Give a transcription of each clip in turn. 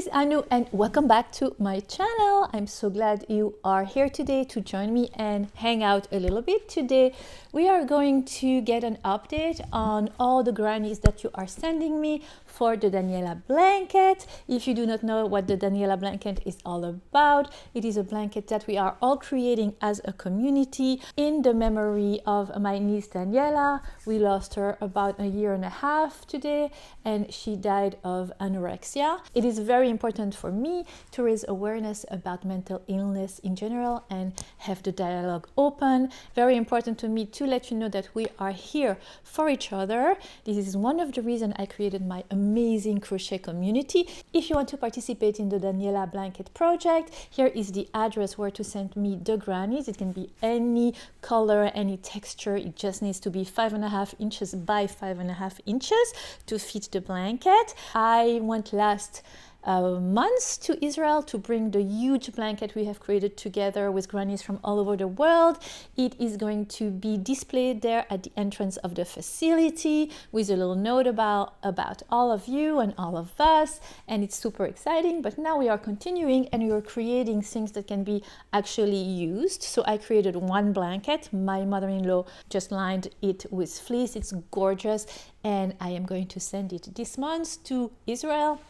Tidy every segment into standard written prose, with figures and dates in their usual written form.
is Anu and welcome back to my channel. I'm so glad you are here today to join me and hang out a little bit. Today we are going to get an update on all the grannies that you are sending me for the Daniela blanket. If you do not know what the Daniela blanket is all about, it is a blanket that we are all creating as a community in the memory of my niece Daniela. We lost her about 1.5 years today and she died of anorexia. It is very important for me to raise awareness about mental illness in general and have the dialogue open. Very important to me to let you know that we are here for each other. This is one of the reasons I created my amazing crochet community. If you want to participate in the Daniela blanket project, here is the address where to send me the grannies. It can be any color, any texture. It just needs to be 5.5 inches by 5.5 inches to fit the blanket. I went last months to Israel to bring the huge blanket we have created together with grannies from all over the world. It is going to be displayed there at the entrance of the facility with a little note about all of you and all of us, and it's super exciting. But now we are continuing and we are creating things that can be actually used. So I created one blanket. My mother-in-law just lined it with fleece. It's gorgeous, and I am going to send it this month to Israel,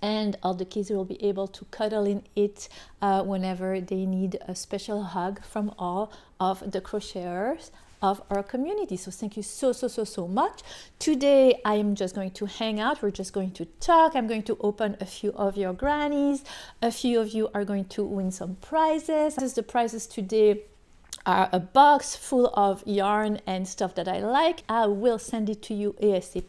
and all the kids will be able to cuddle in it whenever they need a special hug from all of the crocheters of our community. So thank you so much. Today I am just going to hang out. We're just going to talk. I'm going to open a few of your grannies. A few of you are going to win some prizes. The prizes today are a box full of yarn and stuff that I like. I will send it to you ASAP.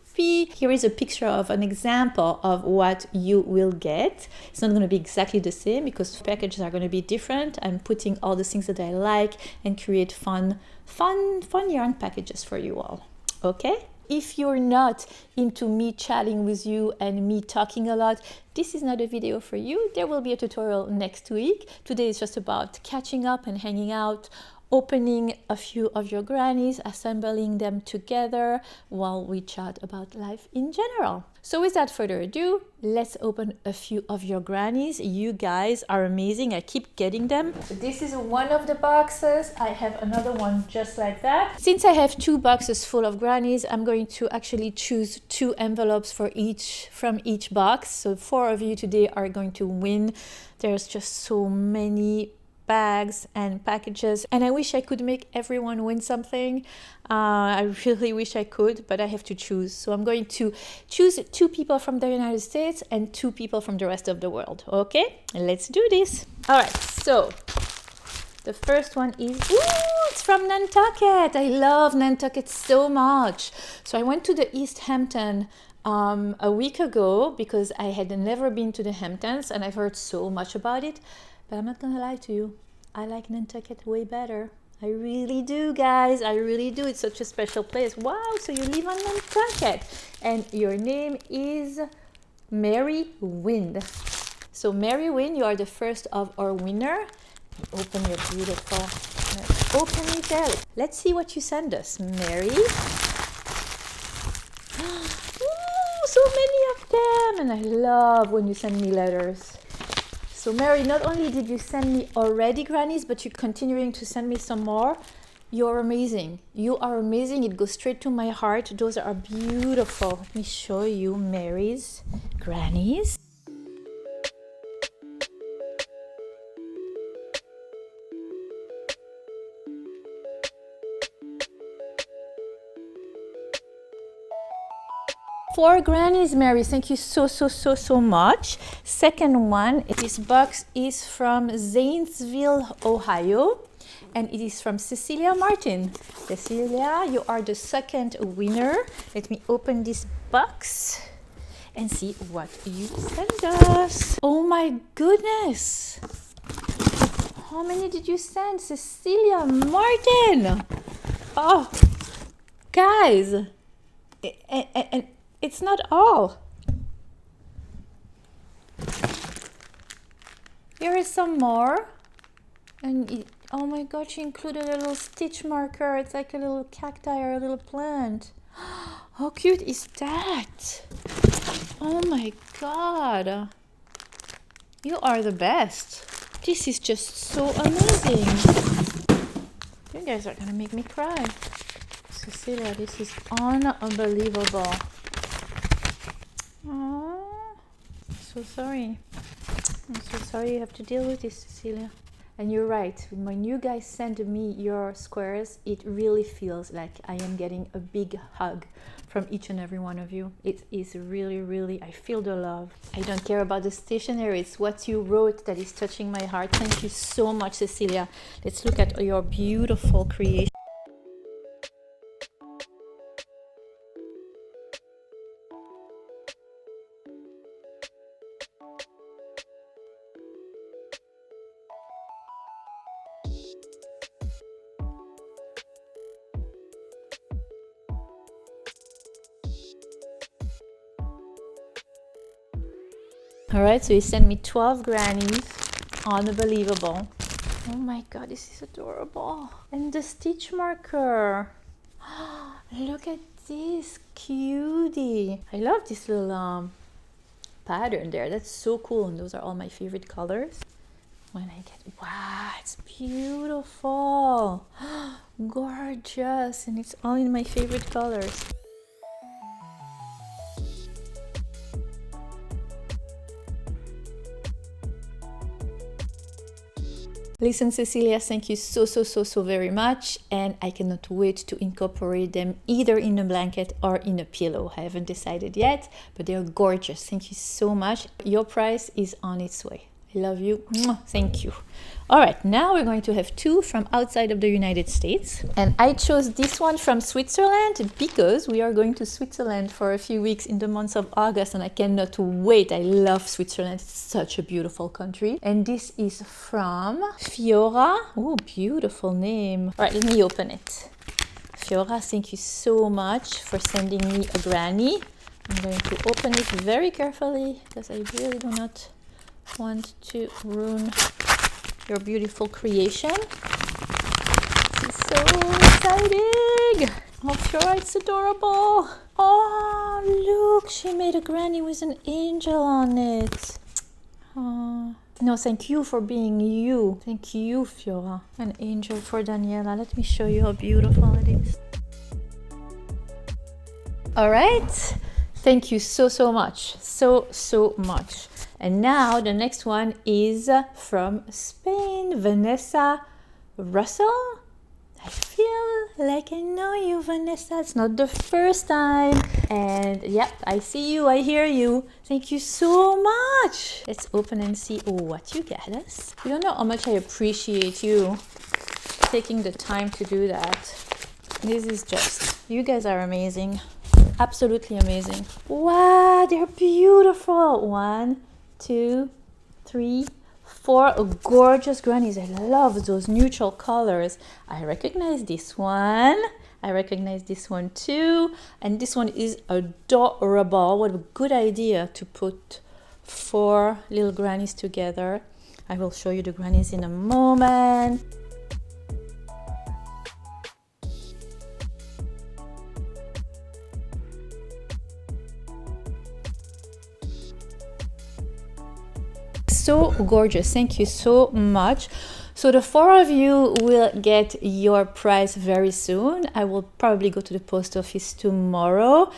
Here is a picture of an example of what you will get. It's not going to be exactly the same because packages are going to be different. I'm putting all the things that I like and create fun yarn packages for you all. Okay? If you're not into me chatting with you and me talking a lot, this is not a video for you. There will be a tutorial next week. Today is just about catching up and hanging out, opening a few of your grannies, assembling them together while we chat about life in general. So without further ado, let's open a few of your grannies. You guys are amazing. I keep getting them. So this is one of the boxes. I have another one just like that. Since I have 2 boxes full of grannies, I'm going to actually choose 2 envelopes from each box. So 4 of you today are going to win. There's just so many bags and packages, and I wish I could make everyone win something. I really wish I could, but I have to choose. So I'm going to choose 2 people from the United States and 2 people from the rest of the world. Okay, let's do this. All right, so the first one is, it's from Nantucket. I love Nantucket so much. So I went to the East Hampton a week ago because I had never been to the Hamptons and I've heard so much about it. But I'm not gonna lie to you, I like Nantucket way better. I really do, guys, I really do. It's such a special place. Wow, so you live on Nantucket. And your name is Mary Wynn. So Mary Wynn, you are the first of our winner. Open your beautiful, open it there. Let's see what you send us, Mary. Ooh, so many of them. And I love when you send me letters. So Mary, not only did you send me already grannies, but you're continuing to send me some more. You're amazing. You are amazing. It goes straight to my heart. Those are beautiful. Let me show you Mary's grannies. For grannies, Mary, thank you so much. Second one, this box is from Zanesville, Ohio, and it is from Cecilia Martin. Cecilia, you are the second winner. Let me open this box and see what you send us. Oh my goodness. How many did you send, Cecilia Martin? Oh, guys, and it's not all. Here is some more. And oh my god, she included a little stitch marker. It's like a little cacti or a little plant. How cute is that? Oh my god. You are the best. This is just so amazing. You guys are gonna make me cry. Cecilia, this is unbelievable. Oh, I'm so sorry. I'm so sorry you have to deal with this, Cecilia. And you're right, when you guys send me your squares, it really feels like I am getting a big hug from each and every one of you. It is really, really, I feel the love. I don't care about the stationery, it's what you wrote that is touching my heart. Thank you so much, Cecilia. Let's look at your beautiful creation. All right, so you sent me 12 grannies. Unbelievable. Oh my God, this is adorable. And the stitch marker. Look at this cutie. I love this little pattern there. That's so cool. And those are all my favorite colors. When I get, wow, it's beautiful. Gorgeous. And it's all in my favorite colors. Listen, Cecilia, thank you so very much, and I cannot wait to incorporate them either in a blanket or in a pillow. I haven't decided yet, but they're gorgeous. Thank you so much. Your prize is on its way. I love you. Thank you. All right, now we're going to have two from outside of the United States. And I chose this one from Switzerland because we are going to Switzerland for a few weeks in the month of August, and I cannot wait. I love Switzerland. It's such a beautiful country. And this is from Fiora. Oh, beautiful name. All right, let me open it. Fiora, thank you so much for sending me a granny. I'm going to open it very carefully because I really do not want to ruin your beautiful creation. This is so exciting. Oh, Fiora, it's adorable. Oh, look, she made a granny with an angel on it. Oh. No, thank you for being you. Thank you, Fiora. An angel for Daniela. Let me show you how beautiful it is. All right. Thank you so much. So much. And now the next one is from Spain, Vanessa Russell. I feel like I know you, Vanessa. It's not the first time. And yep, I see you, I hear you. Thank you so much. Let's open and see what you get us. You don't know how much I appreciate you taking the time to do that. This is just, you guys are amazing. Absolutely amazing. Wow, they're beautiful. 1, 2, 3, 4 gorgeous grannies. I love those neutral colors. I recognize this one. I recognize this one too. And this one is adorable. What a good idea to put 4 little grannies together. I will show you the grannies in a moment. So gorgeous. Thank you so much. So the 4 of you will get your prize very soon. I will probably go to the post office tomorrow.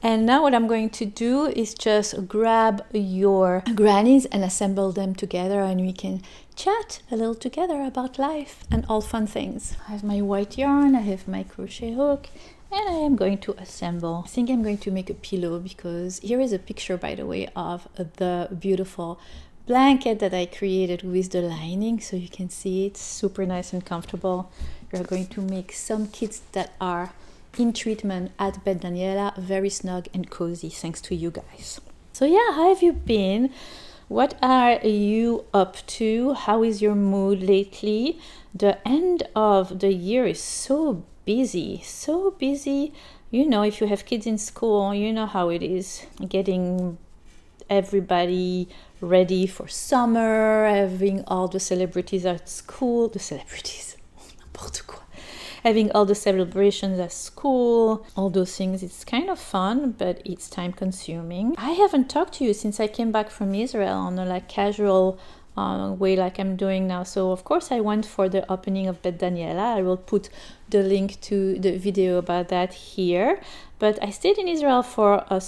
And now what I'm going to do is just grab your grannies and assemble them together, and we can chat a little together about life and all fun things. I have my white yarn, I have my crochet hook, and I am going to assemble. I think I'm going to make a pillow because here is a picture, by the way, of the beautiful blanket that I created with the lining, so you can see it's super nice and comfortable. We're going to make some kits that are in treatment at bed Daniela very snug and cozy thanks to you guys. So yeah, how have you been? What are you up to? How is your mood lately? The end of the year is so busy. You know, if you have kids in school, you know how it is, getting everybody ready for summer, having all the celebrities at school, the celebrities, n'importe quoi. having all the celebrations at school, all those things. It's kind of fun, but it's time consuming. I haven't talked to you since I came back from Israel on a like casual way like I'm doing now. So of course I went for the opening of Bet Daniela. I will put the link to the video about that here. But I stayed in Israel for a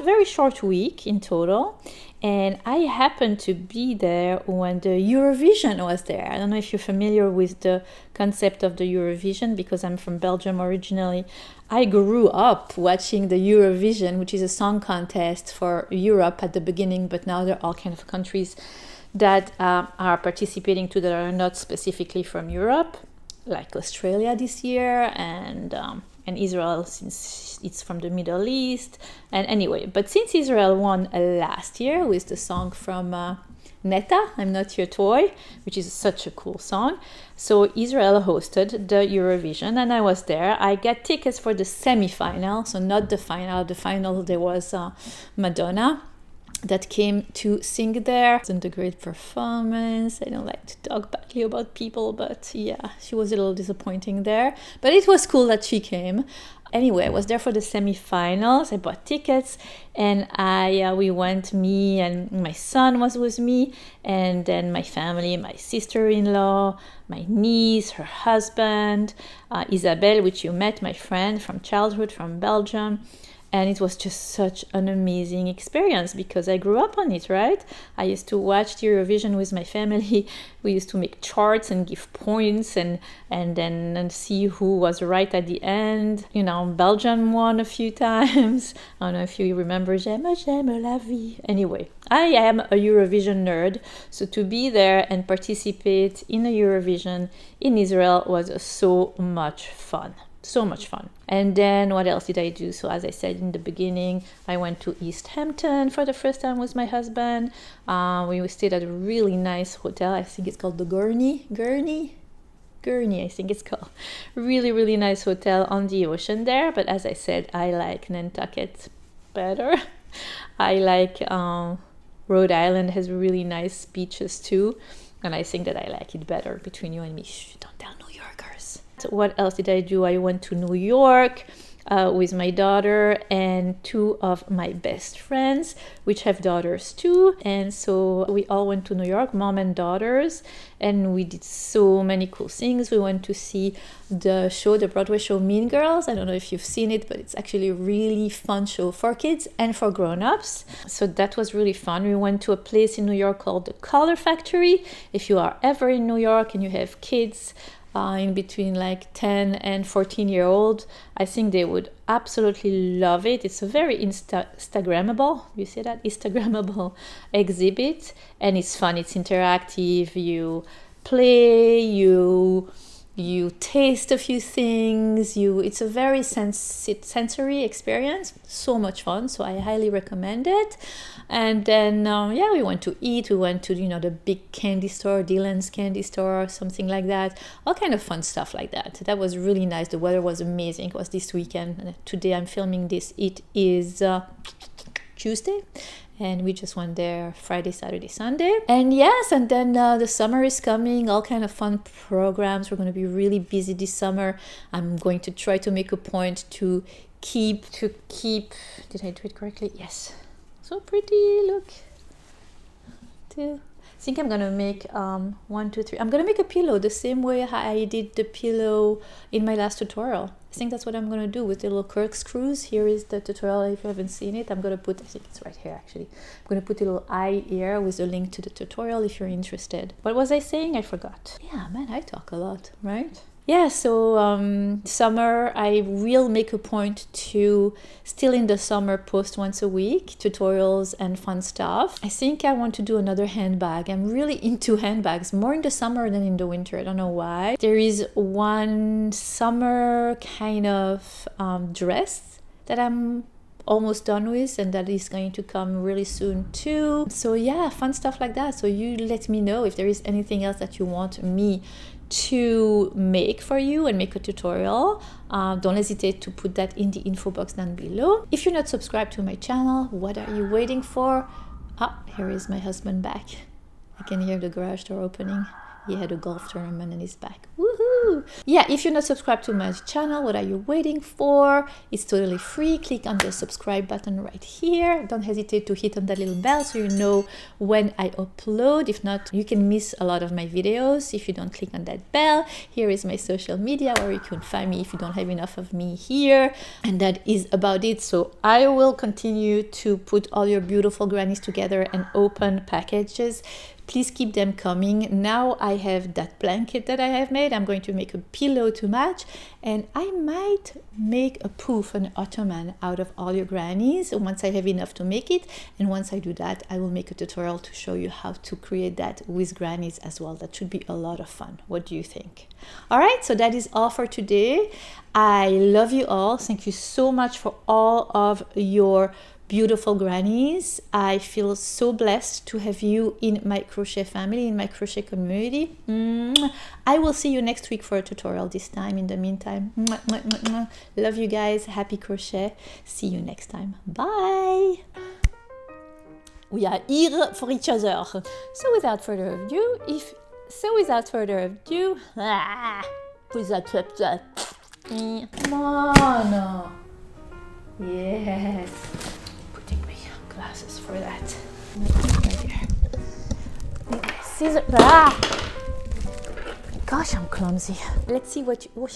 very short week in total. And I happened to be there when the Eurovision was there. I don't know if you're familiar with the concept of the Eurovision, because I'm from Belgium originally. I grew up watching the Eurovision, which is a song contest for Europe at the beginning, but now there are all kinds of countries that are participating to that are not specifically from Europe, like Australia this year, and Israel, since it's from the Middle East. And anyway, but since Israel won last year with the song from Netta, I'm Not Your Toy, which is such a cool song, so Israel hosted the Eurovision, and I was there. I got tickets for the semi-final, so not the final. The final, there was Madonna that came to sing there. It wasn't a great performance. I don't like to talk badly about people, but yeah, she was a little disappointing there. But it was cool that she came. Anyway, I was there for the semi-finals. I bought tickets, and we went, me and my son was with me, and then my family, my sister-in-law, my niece, her husband, Isabel, which you met, my friend from childhood from Belgium. And it was just such an amazing experience because I grew up on it, right? I used to watch the Eurovision with my family. We used to make charts and give points and then see who was right at the end. You know, Belgium won a few times. I don't know if you remember J'aime la vie. Anyway, I am a Eurovision nerd. So to be there and participate in a Eurovision in Israel was so much fun. So much fun. And then what else did I do? So as I said in the beginning, I went to East Hampton for the first time with my husband. We stayed at a really nice hotel. I think it's called the Granny, I think it's called. Really, really nice hotel on the ocean there. But as I said, I like Nantucket better. I like Rhode Island has really nice beaches too. And I think that I like it better between you and me. Shh, don't tell New Yorkers. What else did I do? I went to New York with my daughter and two of my best friends, which have daughters too. And so we all went to New York, mom and daughters, and we did so many cool things. We went to see the Broadway show Mean Girls. I don't know if you've seen it, but it's actually a really fun show for kids and for grown-ups. So that was really fun. We went to a place in New York called the Color Factory. If you are ever in New York and you have kids, in between like 10 and 14-year-old, I think they would absolutely love it. It's a very Instagrammable, you say that? Instagrammable exhibit, and it's fun, it's interactive, you play, you taste a few things, it's a very sensory experience, so much fun, so I highly recommend it. And then we went to eat. We went to the big candy store, Dylan's candy store, something like that, all kind of fun stuff like that. That was really nice. The weather was amazing. It was this weekend, and today I'm filming this. It is Tuesday, and we just went there Friday, Saturday, Sunday. And yes, and then the summer is coming, all kind of fun programs. We're going to be really busy this summer. I'm going to try to make a point to keep did I do it correctly? Yes, so pretty, look. I think I'm gonna make 1, 2, 3. I'm gonna make a pillow the same way I did the pillow in my last tutorial. I think that's what I'm gonna do with the little corkscrews. Here is the tutorial. If you haven't seen it, I'm gonna put, I think it's right here actually. I'm gonna put a little eye here with a link to the tutorial if you're interested. What was I saying? I forgot. Yeah, man, I talk a lot, right? Yeah, so summer, I will make a point to still in the summer post once a week, tutorials and fun stuff. I think I want to do another handbag. I'm really into handbags, more in the summer than in the winter. I don't know why. There is one summer kind of dress that I'm almost done with, and that is going to come really soon too. So yeah, fun stuff like that. So you let me know if there is anything else that you want me to make for you and make a tutorial. Don't hesitate to put that in the info box down below. If you're not subscribed to my channel, what are you waiting for? Here is my husband back. I can hear the garage door opening. He had a golf tournament and he's back. Woohoo! Woohoo! Yeah, if you're not subscribed to my channel, what are you waiting for? It's totally free. Click on the subscribe button right here. Don't hesitate to hit on that little bell so you know when I upload. If not, you can miss a lot of my videos if you don't click on that bell. Here is my social media where you can find me if you don't have enough of me here. And that is about it. So I will continue to put all your beautiful grannies together and open packages. Please keep them coming. Now I have that blanket that I have made. I'm going to make a pillow to match, and I might make a poof, an ottoman out of all your grannies once I have enough to make it. And once I do that, I will make a tutorial to show you how to create that with grannies as well. That should be a lot of fun. What do you think? All right, so that is all for today. I love you all. Thank you so much for all of your beautiful grannies. I feel so blessed to have you in my crochet family, in my crochet community. I will see you next week for a tutorial this time. In the meantime, love you guys. Happy crochet. See you next time. Bye. We are here for each other. So without further ado, put that come on. Yes. Glasses for that. Right here. Scissors. Gosh, I'm clumsy. Let's see what you.